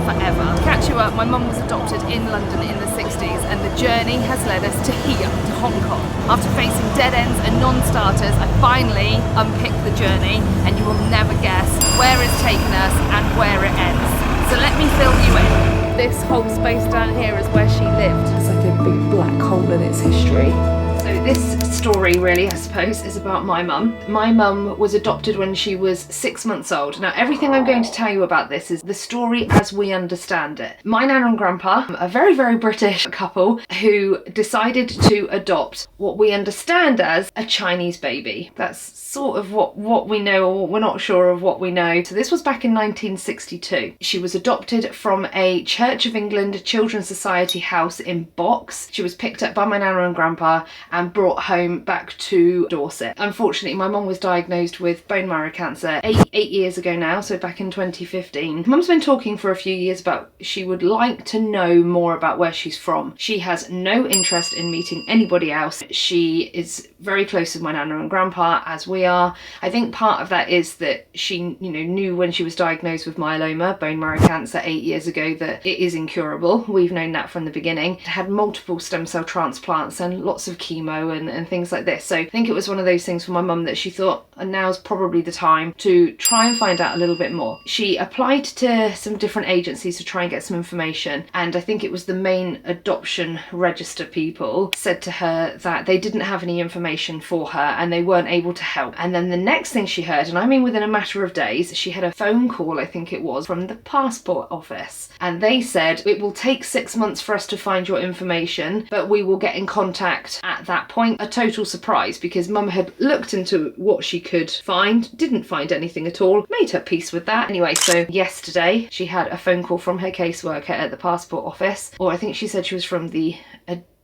forever. Catch you up, my mum was adopted in London in the 60s and the journey has led us to here, to Hong Kong. After facing dead ends and non-starters, I finally unpicked the journey and you will never guess where it's taken us and where it ends. So let me fill you in. This whole space down here is where she lived. It's like a big black hole in its history. So this story really, I suppose, is about my mum. My mum was adopted when she was 6 months old. Now everything I'm going to tell you about this is the story as we understand it. My nana and grandpa, a very, very British couple who decided to adopt what we understand as a Chinese baby. That's sort of what we know, or we're not sure of what we know. So this was back in 1962. She was adopted from a Church of England Children's Society house in Box. She was picked up by my nana and grandpa and brought home back to Dorset. Unfortunately, my mum was diagnosed with bone marrow cancer eight years ago now, so back in 2015. Mum's been talking for a few years about she would like to know more about where she's from. She has no interest in meeting anybody else. She is very close with my nana and grandpa, as we are. I think part of that is that she, knew when she was diagnosed with myeloma, bone marrow cancer 8 years ago, that it is incurable. We've known that from the beginning. Had multiple stem cell transplants and lots of chemo and things like this. So I think it was one of those things for my mum that she thought, now's probably the time to try and find out a little bit more. She applied to some different agencies to try and get some information, and I think it was the main adoption register people said to her that they didn't have any information for her and they weren't able to help. And then the next thing she heard, and I mean within a matter of days, she had a phone call, I think it was, from the passport office, and they said, it will take 6 months for us to find your information, but we will get in contact at that point. A total surprise, because mum had looked into what she could find, didn't find anything at all, made her peace with that. Anyway, so yesterday she had a phone call from her caseworker at the passport office, or I think she said she was from the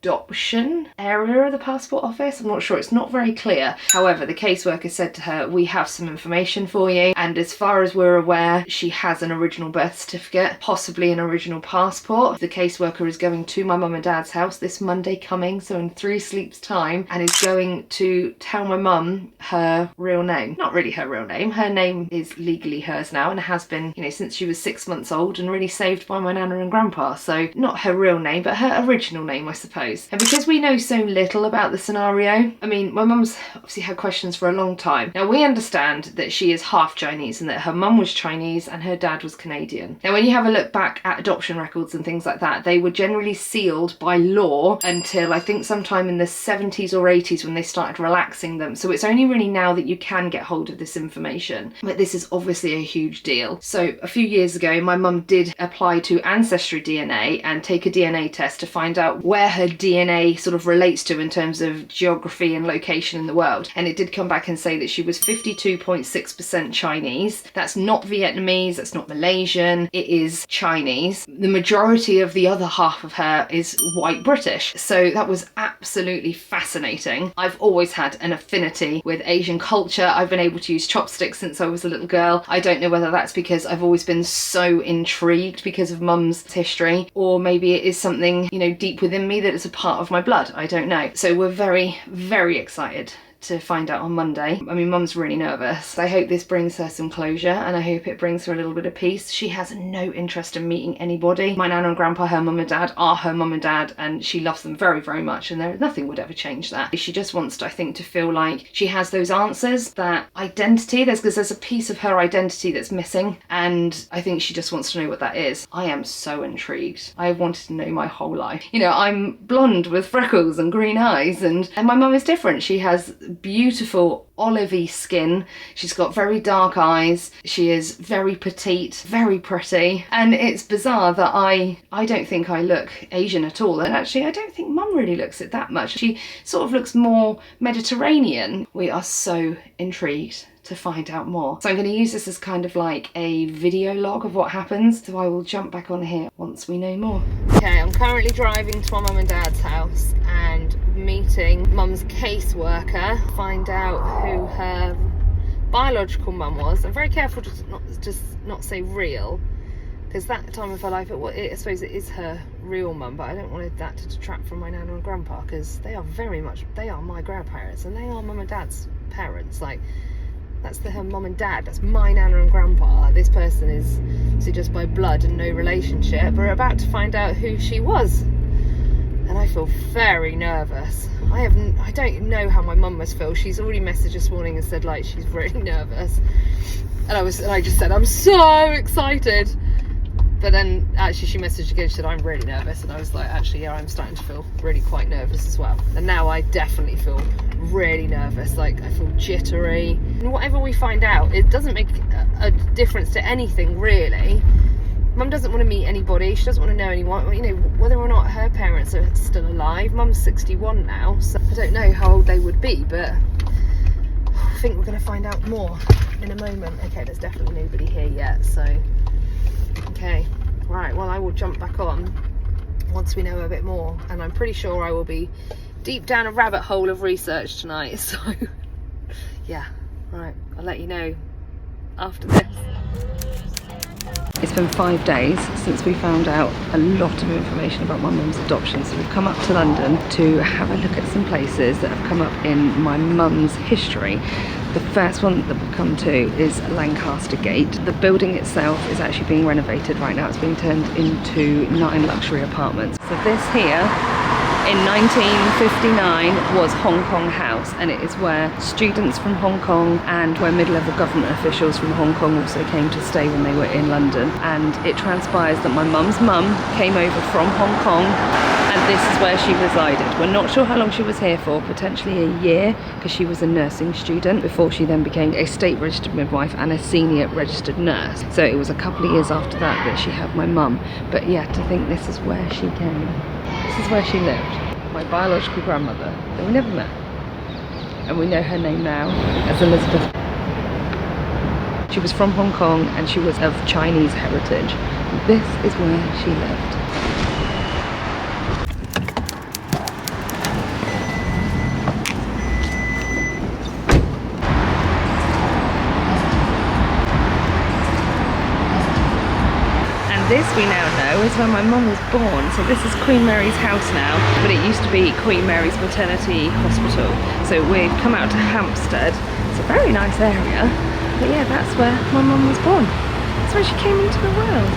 adoption area of the passport office. I'm not sure, it's not very clear. However, the caseworker said to her, we have some information for you, and as far as we're aware, she has an original birth certificate, possibly an original passport. The caseworker is going to my mum and dad's house this Monday coming, so in 3 sleeps time, and is going to tell my mum her real name. Not really her real name. Her name is legally hers now and has been, since she was 6 months old and really saved by my nana and grandpa. So not her real name, but her original name, I suppose. And because we know so little about the scenario, I mean, my mum's obviously had questions for a long time. Now, we understand that she is half Chinese and that her mum was Chinese and her dad was Canadian. Now, when you have a look back at adoption records and things like that, they were generally sealed by law until I think sometime in the 70s or 80s when they started relaxing them. So it's only really now that you can get hold of this information. But this is obviously a huge deal. So a few years ago, my mum did apply to Ancestry DNA and take a DNA test to find out where her DNA sort of relates to in terms of geography and location in the world, and it did come back and say that she was 52.6% Chinese. That's not Vietnamese, that's not Malaysian, it is Chinese. The majority of the other half of her is white British, so that was absolutely fascinating. I've always had an affinity with Asian culture. I've been able to use chopsticks since I was a little girl. I don't know whether that's because I've always been so intrigued because of mum's history, or maybe it is something, deep within me that is a part of my blood. I don't know. So we're very, very excited to find out on Monday. I mean, mum's really nervous. I hope this brings her some closure, and I hope it brings her a little bit of peace. She has no interest in meeting anybody. My nana and grandpa, her mum and dad, are her mum and dad, and she loves them very, very much, and nothing would ever change that. She just wants to, I think, to feel like she has those answers, that identity, because there's a piece of her identity that's missing, and I think she just wants to know what that is. I am so intrigued. I've wanted to know my whole life. I'm blonde with freckles and green eyes, and my mum is different. She has beautiful olivey skin, she's got very dark eyes, she is very petite, very pretty, and it's bizarre that I don't think I look Asian at all, and actually I don't think mum really looks it that much. She sort of looks more Mediterranean. We are so intrigued to find out more. So I'm going to use this as kind of like a video log of what happens, so I will jump back on here once we know more. Okay, I'm currently driving to my mum and dad's house and meeting mum's caseworker, find out who her biological mum was. I'm very careful to not say real, because that time of her life, I suppose it is her real mum, but I don't want that to detract from my nana and grandpa, because they are my grandparents and they are mum and dad's parents. Like, That's her mum and dad. That's my nana and grandpa. This person is so just by blood and no relationship. We're about to find out who she was, and I feel very nervous. I don't know how my mum must feel. She's already messaged this morning and said like she's really nervous, and I just said I'm so excited. But then actually she messaged again, she said I'm really nervous, and I was like, actually yeah, I'm starting to feel really quite nervous as well. And now I definitely feel really nervous, like I feel jittery. And whatever we find out, it doesn't make a difference to anything really. Mum doesn't want to meet anybody, she doesn't want to know anyone, you know, whether or not her parents are still alive. Mum's 61 now, so I don't know how old they would be, but I think we're going to find out more in a moment. Okay, there's definitely nobody here yet, so okay, right, well I will jump back on once we know a bit more, and I'm pretty sure I will be deep down a rabbit hole of research tonight, so yeah, right, I'll let you know after this. It's been 5 days since we found out a lot of information about my mum's adoption, so we've come up to London to have a look at some places that have come up in my mum's history. The first one that we'll come to is Lancaster Gate. The building itself is actually being renovated right now. It's being turned into 9 luxury apartments. So this here in 1959 was Hong Kong House, and it is where students from Hong Kong and where mid-level government officials from Hong Kong also came to stay when they were in London. And it transpires that my mum's mum came over from Hong Kong, and this is where she resided. We're not sure how long she was here for, potentially a year, because she was a nursing student before she then became a state registered midwife and a senior registered nurse. So it was a couple of years after that she had my mum. But yeah, to think this is where she came. This is where she lived. My biological grandmother, that we never met. And we know her name now as Elizabeth. She was from Hong Kong and she was of Chinese heritage. This is where she lived. This we now know is where my mum was born. So this is Queen Mary's house now, but it used to be Queen Mary's Maternity Hospital. So we've come out to Hampstead. It's a very nice area, but yeah, that's where my mum was born. That's where she came into the world.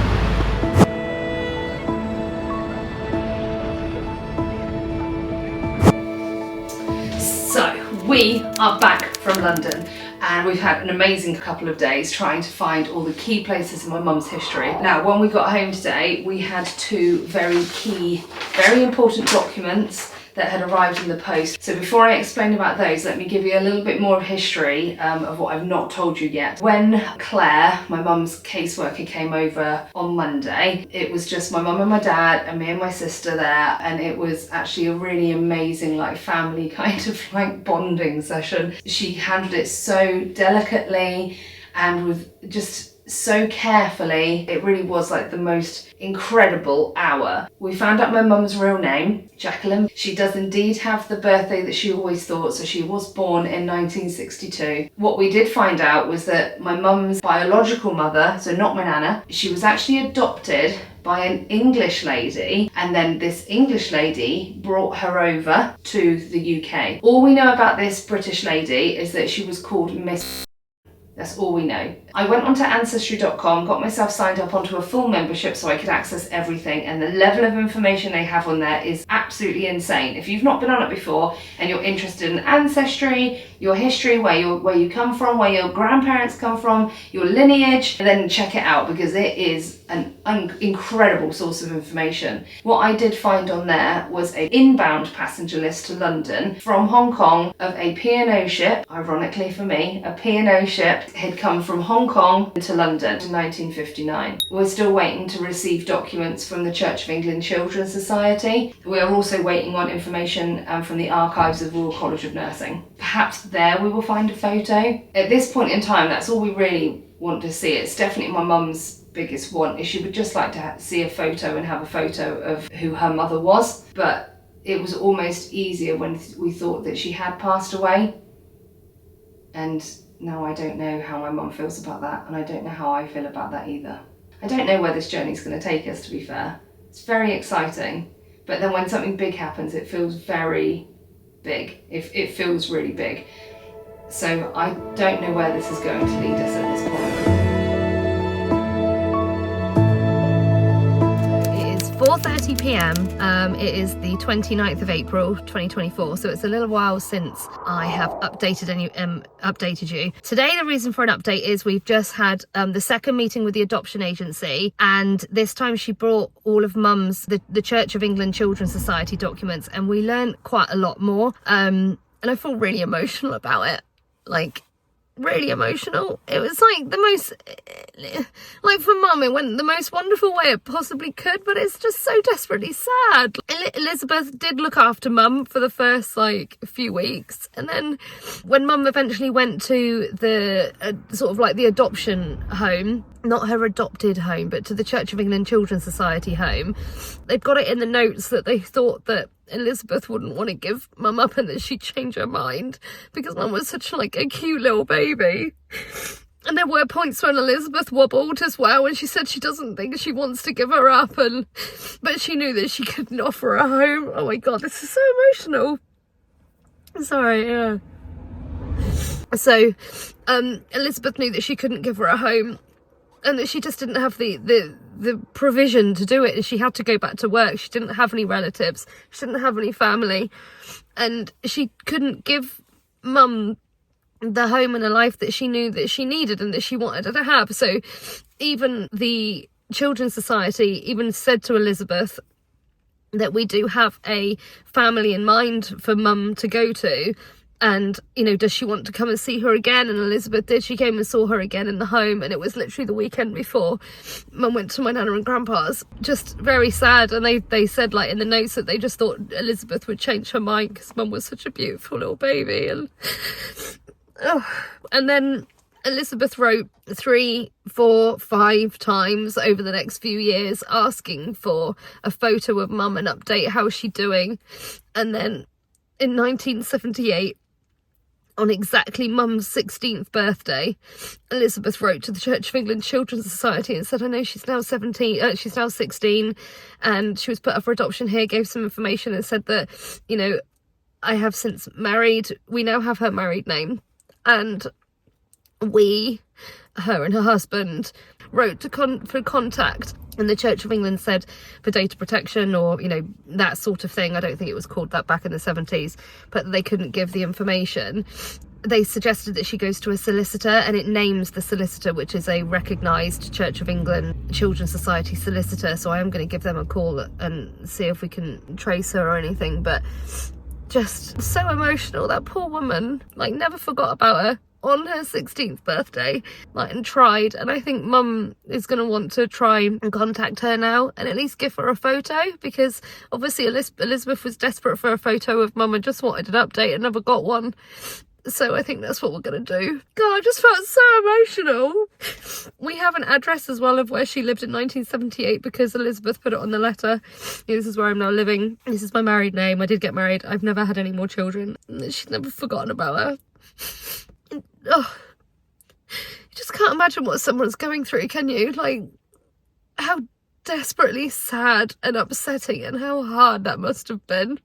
So we are back from London. And we've had an amazing couple of days trying to find all the key places in my mum's history. Now, when we got home today, we had 2 very key, very important documents that had arrived in the post. So before I explain about those, let me give you a little bit more of history of what I've not told you yet. When Claire, my mum's caseworker, came over on Monday, it was just my mum and my dad and me and my sister there, and it was actually a really amazing like family kind of like bonding session. She handled it so delicately and with just so carefully. It really was like the most incredible hour. We found out my mum's real name, Jacqueline. She does indeed have the birthday that she always thought, so she was born in 1962. What we did find out was that my mum's biological mother, so not my nana, she was actually adopted by an English lady, and then this English lady brought her over to the UK. All we know about this British lady is that she was called Miss. That's all we know. I went onto Ancestry.com, got myself signed up onto a full membership so I could access everything, and the level of information they have on there is absolutely insane. If you've not been on it before and you're interested in ancestry, your history, where you come from, where your grandparents come from, your lineage, then check it out because it is an incredible source of information. What I did find on there was an inbound passenger list to London from Hong Kong of a P&O ship, ironically for me, a P&O ship had come from Hong Kong to London in 1959. We're still waiting to receive documents from the Church of England Children's Society. We're also waiting on information from the archives of Royal College of Nursing. Perhaps there we will find a photo. At this point in time, that's all we really want to see. It's definitely my mum's biggest want, is she would just like to see a photo and have a photo of who her mother was, but it was almost easier when we thought that she had passed away. And now I don't know how my mum feels about that, and I don't know how I feel about that either. I don't know where this journey's going to take us, to be fair. It's very exciting, but then when something big happens, it feels very big. It feels really big. So I don't know where this is going to lead us at this point. It is 4:30 p.m. It is the 29th of April 2024, so it's a little while since I have updated you. Today the reason for an update is we've just had the second meeting with the adoption agency, and this time she brought all of Mum's the Church of England Children's Society documents, and we learned quite a lot more, and I feel really emotional about it. Like, really emotional. It was like the most, like, for Mum, it went the most wonderful way it possibly could, but it's just so desperately sad. Elizabeth did look after Mum for the first like few weeks, and then when Mum eventually went to the sort of like the adoption home, not her adopted home, but to the Church of England Children's Society home, they've got it in the notes that they thought that Elizabeth wouldn't want to give Mum up and that she'd change her mind because Mum was such like a cute little baby. And there were points when Elizabeth wobbled as well, and she said she doesn't think she wants to give her up, but she knew that she couldn't offer her home. Oh my god, this is so emotional. Sorry, yeah. So Elizabeth knew that she couldn't give her a home, and that she just didn't have the provision to do it, and she had to go back to work. She didn't have any relatives, she didn't have any family, and she couldn't give Mum the home and a life that she knew that she needed and that she wanted her to have. So even the Children's Society even said to Elizabeth that we do have a family in mind for Mum to go to, and, you know, does she want to come and see her again? And Elizabeth did. She came and saw her again in the home, and it was literally the weekend before Mum went to my nana and grandpa's. Just very sad. And they said, like, in the notes that they just thought Elizabeth would change her mind because Mum was such a beautiful little baby. And then Elizabeth wrote 3, 4, 5 times over the next few years asking for a photo of Mum and update how she's doing. And then in 1978, on exactly Mum's 16th birthday, Elizabeth wrote to the Church of England Children's Society and said, I know she's now 16, and she was put up for adoption here, gave some information and said that, you know, I have since married, we now have her married name, and her and her husband, wrote for contact, and the Church of England said for data protection or, you know, that sort of thing. I don't think it was called that back in the 70s, but they couldn't give the information. They suggested that she goes to a solicitor, and it names the solicitor, which is a recognised Church of England Children's Society solicitor. So I am going to give them a call and see if we can trace her or anything. But just so emotional. That poor woman, like, never forgot about her on her 16th birthday, like, and tried. And I think Mum is going to want to try and contact her now and at least give her a photo, because obviously Elizabeth was desperate for a photo of Mum and just wanted an update and never got one. So I think that's what we're going to do. God, I just felt so emotional. We have an address as well of where she lived in 1978 because Elizabeth put it on the letter. This is where I'm now living. This is my married name. I did get married. I've never had any more children. She's never forgotten about her. Oh, you just can't imagine what someone's going through, can you? Like, how desperately sad and upsetting and how hard that must have been.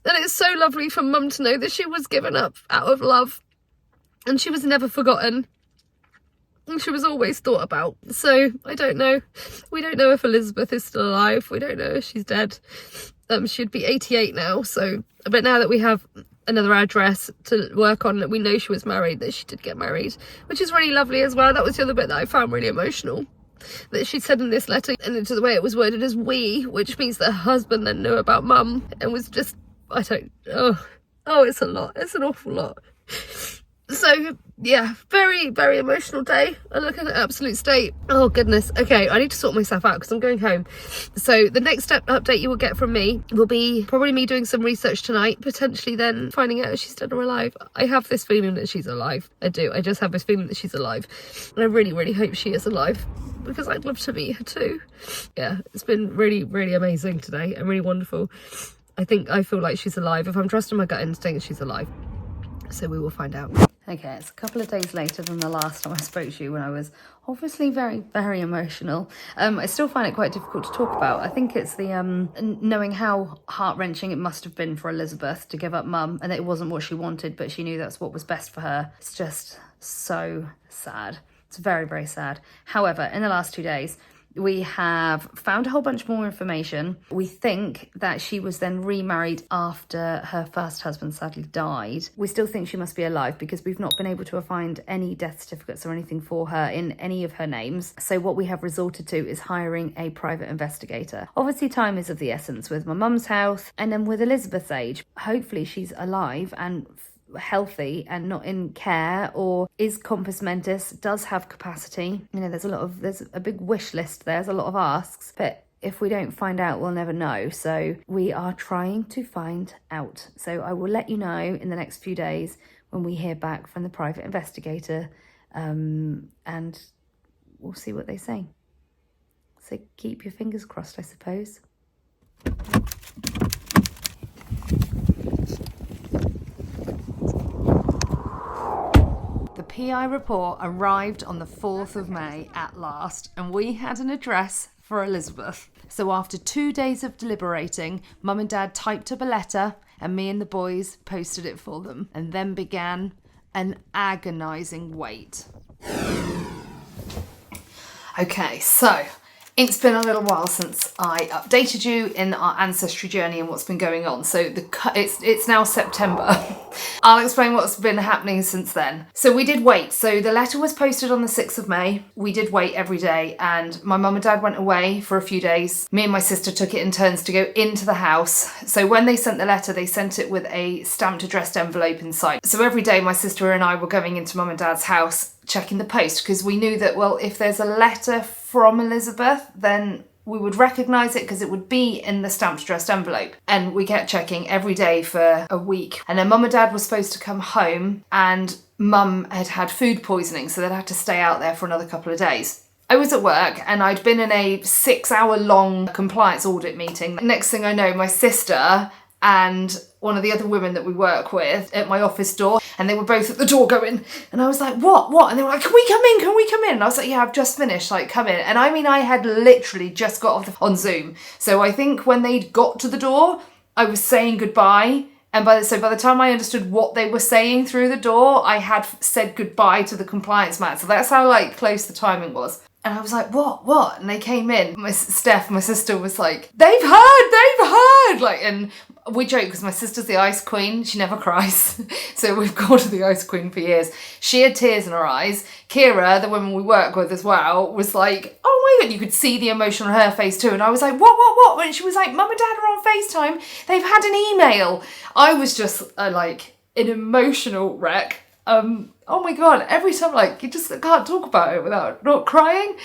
And it's so lovely for Mum to know that she was given up out of love and she was never forgotten and she was always thought about. So I don't know, we don't know if Elizabeth is still alive, we don't know if she's dead. She'd be 88 now, so, but now that we have another address to work on, that we know she was married, that she did get married, which is really lovely as well. That was the other bit that I found really emotional, that she said in this letter, and to the way it was worded as we, which means that her husband then knew about Mum and was just, it's a lot, it's an awful lot. So yeah, very, very emotional day. I look at the absolute state. Oh goodness. Okay, I need to sort myself out because I'm going home. So the next update you will get from me will be probably me doing some research tonight, potentially then finding out if she's dead or alive. I have this feeling that she's alive. I do. I just have this feeling that she's alive. And I really, really hope she is alive because I'd love to meet her too. Yeah, it's been really, really amazing today and really wonderful. I feel like she's alive. If I'm trusting my gut instinct, she's alive. So we will find out. Okay, it's a couple of days later than the last time I spoke to you, when I was obviously very, very emotional. I still find it quite difficult to talk about. I think it's the knowing how heart-wrenching it must have been for Elizabeth to give up Mum, and that it wasn't what she wanted, but she knew that's what was best for her. It's just so sad. It's very, very sad. However, in the last 2 days, we have found a whole bunch more information. We think that she was then remarried after her first husband sadly died. We still think she must be alive because we've not been able to find any death certificates or anything for her in any of her names. So what we have resorted to is hiring a private investigator. Obviously, time is of the essence with my mum's health, and then with Elizabeth's age. Hopefully she's alive and healthy and not in care, or is compos mentis, does have capacity. You know, there's a big wish list, there's a lot of asks, but if we don't find out, we'll never know. So we are trying to find out. So I will let you know in the next few days when we hear back from the private investigator, and we'll see what they say. So keep your fingers crossed, I suppose. The PI report arrived on the 4th of May at last, and we had an address for Elizabeth. So after 2 days of deliberating, Mum and Dad typed up a letter and me and the boys posted it for them, and then began an agonising wait. Okay, so it's been a little while since I updated you in our ancestry journey and what's been going on. So it's now September. I'll explain what's been happening since then. So we did wait. So the letter was posted on the 6th of May. We did wait every day, and my mum and dad went away for a few days. Me and my sister took it in turns to go into the house. So when they sent the letter, they sent it with a stamped addressed envelope inside. So every day my sister and I were going into mum and dad's house checking the post, because we knew that, well, if there's a letter from Elizabeth, then we would recognise it because it would be in the stamped addressed envelope. And we kept checking every day for a week. And then mum and dad were supposed to come home, and mum had had food poisoning, so they'd had to stay out there for another couple of days. I was at work and I'd been in a 6-hour-long compliance audit meeting. Next thing I know, my sister and one of the other women that we work with at my office door, and they were both at the door going, and I was like, what? And they were like, can we come in? And I was like, yeah, I've just finished, like, come in. And I mean, I had literally just got off on Zoom. So I think when they'd got to the door, I was saying goodbye. And by the time I understood what they were saying through the door, I had said goodbye to the compliance man. So that's how, like, close the timing was. And I was like, what? And they came in. My sister, was like, they've heard! Like, and we joke because my sister's the ice queen. She never cries. So we've called her the ice queen for years. She had tears in her eyes. Kira, the woman we work with as well, was like, oh my God, you could see the emotion on her face too. And I was like, what? And she was like, Mum and Dad are on FaceTime. They've had an email. I was just like an emotional wreck. Oh my God, every time, like, you just can't talk about it without not crying.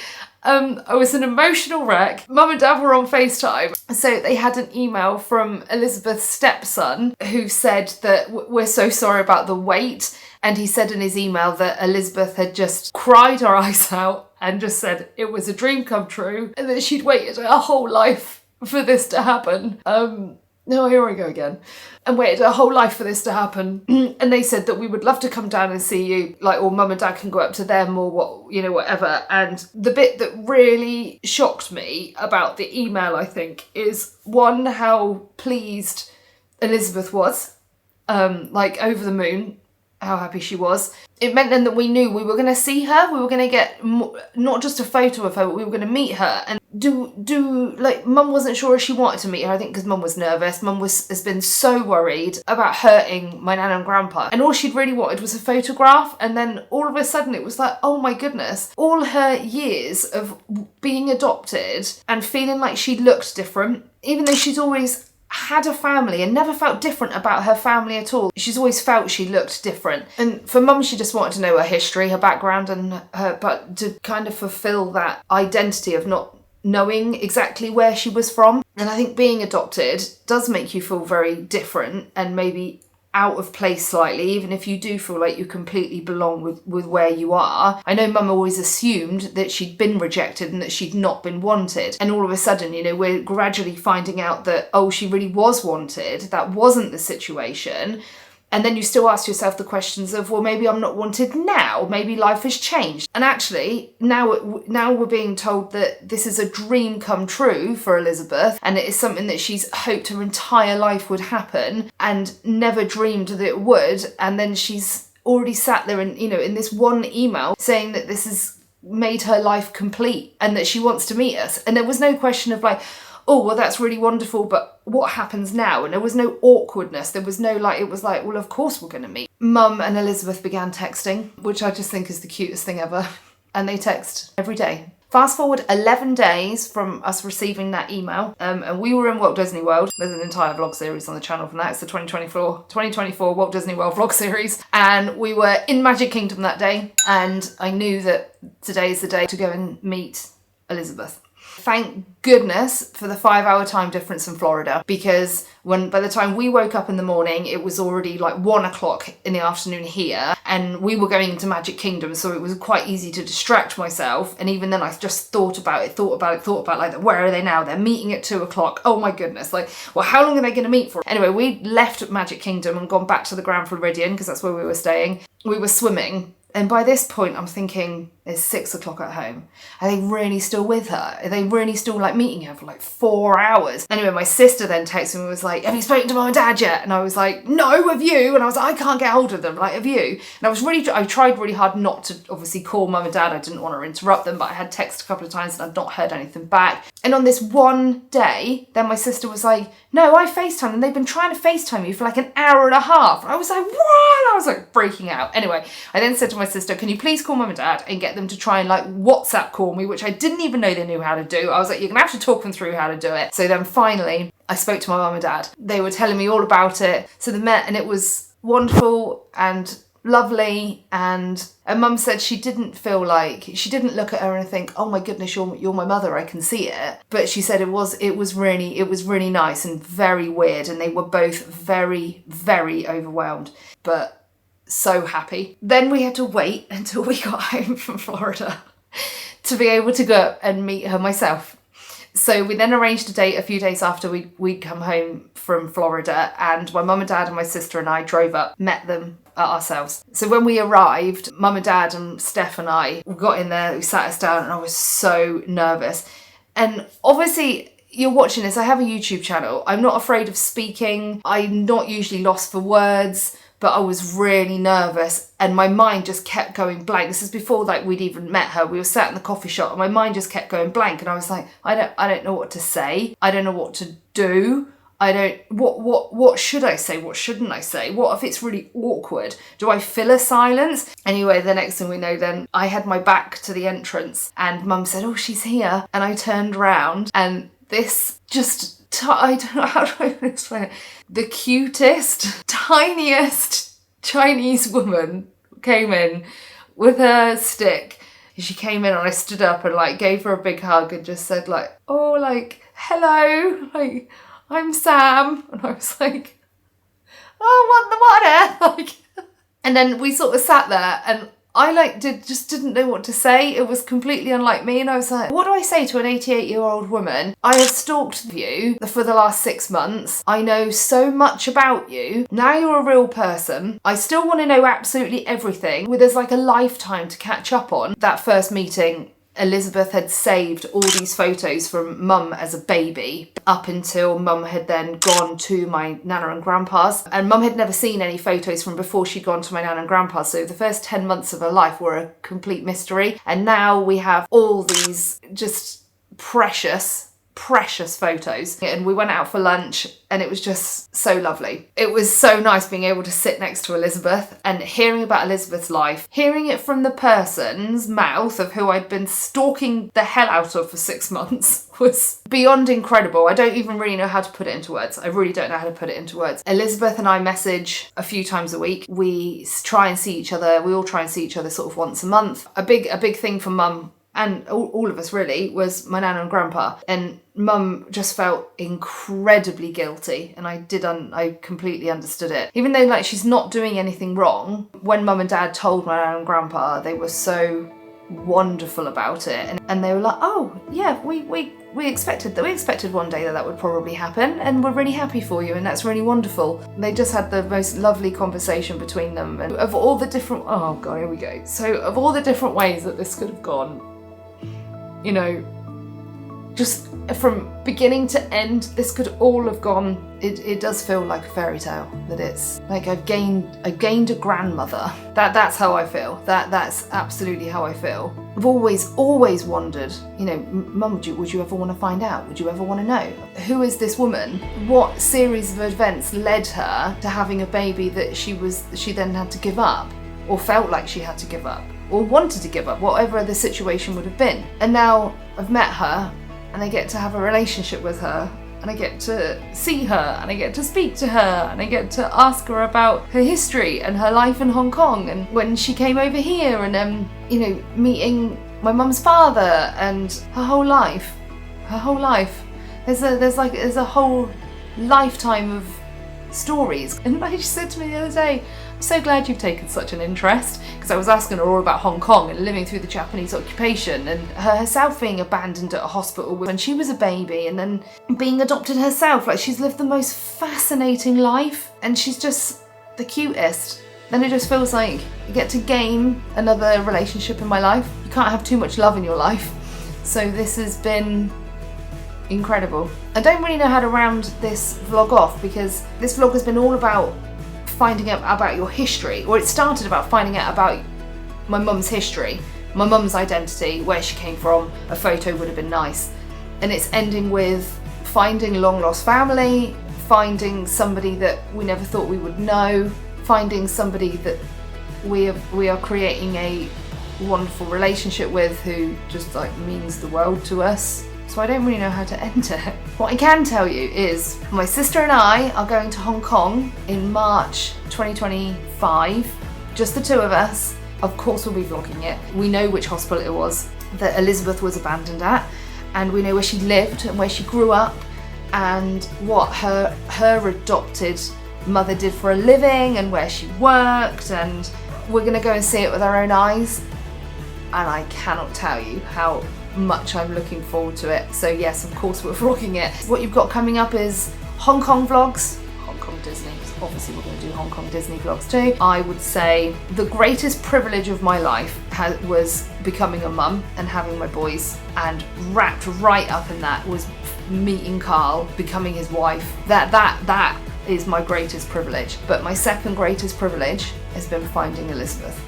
I was an emotional wreck. Mum and Dad were on FaceTime. So they had an email from Elizabeth's stepson who said that we're so sorry about the wait. And he said in his email that Elizabeth had just cried her eyes out and just said it was a dream come true and that she'd waited her whole life for this to happen. No, here I go again. And waited a whole life for this to happen. And they said that we would love to come down and see you, like, or mum and dad can go up to them or what, you know, whatever. And the bit that really shocked me about the email, I think, is one, how pleased Elizabeth was, like over the moon, how happy she was. It meant then that we knew we were going to see her, we were going to get not just a photo of her, but we were going to meet her. And like, mum wasn't sure if she wanted to meet her, I think because mum was nervous. Mum has been so worried about hurting my nan and grandpa, and all she'd really wanted was a photograph. And then all of a sudden it was like, oh my goodness, all her years of being adopted and feeling like she looked different, even though she's always had a family and never felt different about her family at all. She's always felt she looked different. And for mum, she just wanted to know her history, her background, and but to kind of fulfill that identity of not knowing exactly where she was from. And I think being adopted does make you feel very different and maybe out of place slightly, even if you do feel like you completely belong with where you are. I know mum always assumed that she'd been rejected and that she'd not been wanted. And all of a sudden, you know, we're gradually finding out that, oh, she really was wanted. That wasn't the situation. And then you still ask yourself the questions of, well, maybe I'm not wanted now. Maybe life has changed. And actually, now we're being told that this is a dream come true for Elizabeth, and it is something that she's hoped her entire life would happen and never dreamed that it would. And then she's already sat there and, in this one email saying that this has made her life complete and that she wants to meet us. And there was no question of like, oh, well, that's really wonderful, but what happens now? And there was no awkwardness. There was no it was like, well, of course we're going to meet. Mum and Elizabeth began texting, which I just think is the cutest thing ever. And they text every day. Fast forward 11 days from us receiving that email, and we were in Walt Disney World. There's an entire vlog series on the channel from that. It's the 2024 Walt Disney World vlog series. And we were in Magic Kingdom that day, and I knew that today is the day to go and meet Elizabeth. Thank goodness for the 5-hour time difference in Florida, because by the time we woke up in the morning, it was already like 1 o'clock in the afternoon here, and we were going into Magic Kingdom, so it was quite easy to distract myself. And even then I just thought about like, where are they now? They're meeting at 2 o'clock. Oh my goodness, like, well, how long are they going to meet for? Anyway, we left Magic Kingdom and gone back to the Grand Floridian, because that's where we were staying. We were swimming. And by this point, I'm thinking, it's 6 o'clock at home. Are they really still with her? Are they really still like meeting her for like 4 hours? Anyway, my sister then texted me and was like, have you spoken to Mum and Dad yet? And I was like, no, have you? And I was like, I can't get hold of them. Like, have you? And I tried really hard not to obviously call Mum and Dad. I didn't want to interrupt them, but I had texted a couple of times and I'd not heard anything back. And on this one day, then my sister was like, no, I FaceTimed and they've been trying to FaceTime you for like an hour and a half. And I was like, what? I was like freaking out. Anyway, I then said to my sister, can you please call Mum and Dad and get them to try and like WhatsApp call me, which I didn't even know they knew how to do. I was like, you're gonna have to talk them through how to do it. So then finally I spoke to my mum and dad. They were telling me all about it. So they met and it was wonderful and lovely, and Mum said she didn't look at her and think, oh my goodness, you're my mother, I can see it. But she said it was really nice and very weird, and they were both very, very overwhelmed, but so happy. Then we had to wait until we got home from Florida to be able to go and meet her myself. So we then arranged a date a few days after we'd come home from Florida, and my mum and dad and my sister and I drove up, met them ourselves. So when we arrived, Mum and Dad and Steph and I got in there, we sat us down, and I was so nervous. And obviously, you're watching this, I have a YouTube channel. I'm not afraid of speaking. I'm not usually lost for words, but I was really nervous and my mind just kept going blank. This is before like we'd even met her. We were sat in the coffee shop and my mind just kept going blank, and I was like, I don't know what to say. I don't know what to do. What should I say? What shouldn't I say? What if it's really awkward? Do I fill a silence? Anyway, the next thing we know then, I had my back to the entrance and Mum said, oh, she's here. And I turned around and this I don't know how to explain it. The cutest, tiniest Chinese woman came in with her stick. She came in and I stood up and like gave her a big hug and just said like, oh, like, hello, like, I'm Sam. And I was like, oh, what the water? Like, and then we sort of sat there and I just didn't know what to say. It was completely unlike me, and I was like, what do I say to an 88-year-old woman? I have stalked you for the last 6 months. I know so much about you. Now you're a real person. I still want to know absolutely everything. There's like a lifetime to catch up on. That first meeting, Elizabeth had saved all these photos from Mum as a baby up until Mum had then gone to my Nana and Grandpa's, and Mum had never seen any photos from before she'd gone to my Nana and Grandpa's, so the first 10 months of her life were a complete mystery, and now we have all these just precious photos. And we went out for lunch and it was just so lovely. It was so nice being able to sit next to Elizabeth and hearing about Elizabeth's life, hearing it from the person's mouth of who I'd been stalking the hell out of for 6 months was beyond incredible. I don't even really know how to put it into words. I really don't know how to put it into words. Elizabeth and I message a few times a week. We try and see each other. We all try and see each other sort of once a month. A big thing for Mum and all of us really was my Nana and Grandpa, and Mum just felt incredibly guilty, and I completely understood it. Even though like she's not doing anything wrong, when Mum and Dad told my Nana and Grandpa, they were so wonderful about it, and they were like, oh yeah, we expected one day that would probably happen, and we're really happy for you, and that's really wonderful. They just had the most lovely conversation between them, and of all the different, oh god, here we go. So of all the different ways that this could have gone, you know, just from beginning to end, this could all have gone. It does feel like a fairy tale, that it's like I've gained a grandmother. That's how I feel. That's absolutely how I feel. I've always wondered, you know, Mum, would you ever want to find out? Would you ever want to know? Who is this woman? What series of events led her to having a baby that she then had to give up, or felt like she had to give up, or wanted to give up, whatever the situation would have been. And now I've met her, and I get to have a relationship with her, and I get to see her, and I get to speak to her, and I get to ask her about her history and her life in Hong Kong, and when she came over here, and you know, meeting my mum's father and her whole life. There's a whole lifetime of stories. And like she said to me the other day, I'm so glad you've taken such an interest, because I was asking her all about Hong Kong and living through the Japanese occupation, and herself being abandoned at a hospital when she was a baby, and then being adopted herself. Like, she's lived the most fascinating life, and she's just the cutest. Then it just feels like you get to gain another relationship in my life. You can't have too much love in your life. So this has been incredible. I don't really know how to round this vlog off, because this vlog has been all about finding out about your history, or it started about finding out about my mum's history, my mum's identity, where she came from. A photo would have been nice. And it's ending with finding long lost family, finding somebody that we never thought we would know, finding somebody that we are creating a wonderful relationship with, who just like means the world to us. So I don't really know how to end it. What I can tell you is my sister and I are going to Hong Kong in March 2025, just the two of us. Of course we'll be vlogging it. We know which hospital it was that Elizabeth was abandoned at, and we know where she lived and where she grew up, and what her adopted mother did for a living, and where she worked, and we're gonna go and see it with our own eyes. And I cannot tell you how much I'm looking forward to it. So yes, of course we're vlogging it. What you've got coming up is Hong Kong vlogs, Hong Kong Disney. Obviously we're going to do Hong Kong Disney vlogs too. I would say the greatest privilege of my life was becoming a mum and having my boys, and wrapped right up in that was meeting Carl, becoming his wife. That is my greatest privilege. But my second greatest privilege has been finding Elizabeth.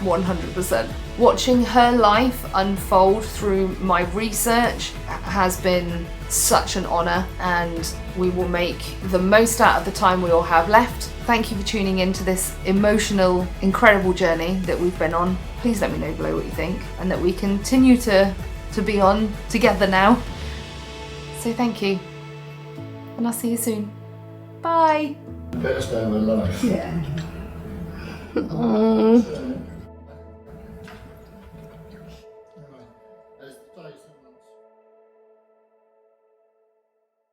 100%. Watching her life unfold through my research has been such an honour, and we will make the most out of the time we all have left. Thank you for tuning in to this emotional, incredible journey that we've been on. Please let me know below what you think, and that we continue to be on together now. So thank you, and I'll see you soon. Bye. Best day of my life. Yeah.